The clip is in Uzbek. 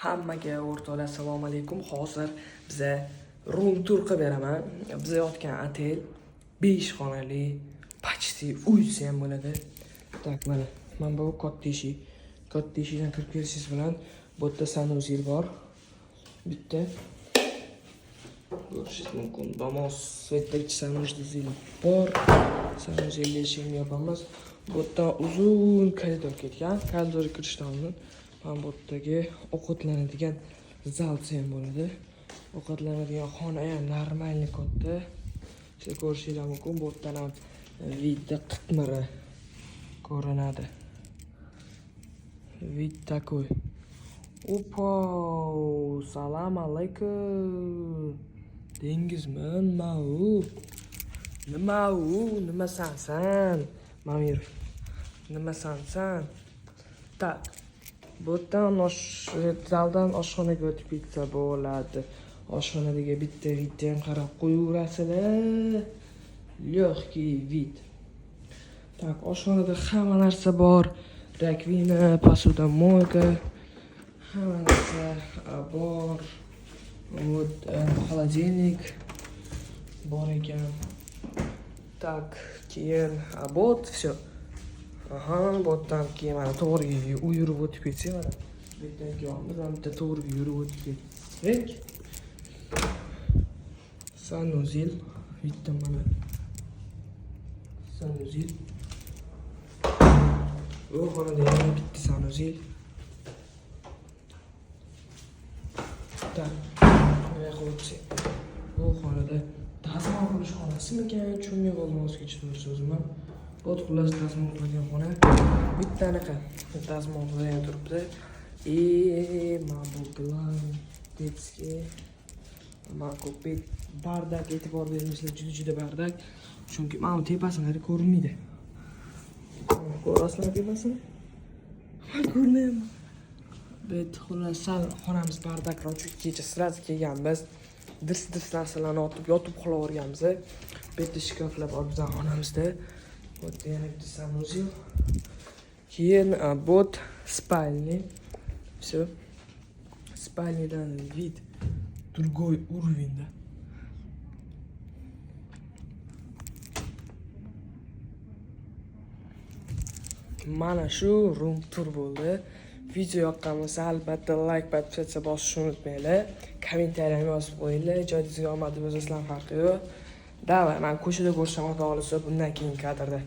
Hammaga o'rtoqlar assalomu alaykum. Hozir biza room tur qilib beraman. Biza yotgan otel 5 xonali, почти uysi ham bo'ladi. Tak, mana bu katta eshik. Katta eshikdan kirib kelishingiz bilan bu yerda sanuzil bor. Bitta ko'rishingiz mumkin. Damos svetdagi sanuzil bor. Sanuzilni eshigini yopamiz. Bu yerda uzun koridor ketgan. Koridorga kirishdan oldin mana bu yerdagi ovqatlanadigan zal ham bo'ladi. Ovqatlanadigan xona ham normalniy katta. Siz ko'rishingiz mumkin. Bu yerdan ham vidda qitmiri ko'rinadi. Vid такой. Opa, salam alaykum. Dengizmi? Nima san? Mamir. Nima san? Tak. Bu yerdan zaldan oshxonaga o'tib ketsa bo'ladi. Oshxonadagi bitta vidga ham qarab qo'yaverasizlar. Лёгкий вид. Так, oshxonada hamma narsa bor. Rakvina, посудомойка, hamma narsa bor. Вот, холодильник bor ekan. Так, keyin abot, всё. Aha, botdan keyin mana to'g'riga yurib o'tib ketsak, mana bu yerdan keyin ham bitta to'g'riga yurib o'tib ketsak. Sanuzil, bitta mana sanuzil. Bu xonada yana bitta sanuzil. Tak, bunday qilib bu xonada dazmol qilish xonasimikan? Tushunmay qoldim o'zgacha to'g'risi o'zim ham. Bu xullas dazmol qiladigan xona. Bitta anaqa dazmol qilgan turibdi. Mana bu plan detskiy. Mana ko'p bardak e'tibor bermaslar, juda bardak. Chunki mana bu tepasini ko'rinmaydi. Ko'rasizlar tepasini? Ko'rmayapman. Bet xullas xonamiz bardakroq, chunki kecha sraz kelganmiz. Dirs narsalarni otib yotib qolaverganmiz. Bu yerda shkaflar bor bizning xonamizda. Bu yerda yana bitta sanuzil. Keyin bot спальни. Всё. Спальниdan вид другой уровень, да. Mana shu room tur bo'ldi. Video yoqqan bo'lsa albatta like bosishni unutmanglar. Kommentariyani yozib qo'yinglar. Ijodingizga omad bo'lsa, sizlarning farqi yo'q. Davay, men ko'chada ko'rsam xudo xolisa bundan keyin kadrda.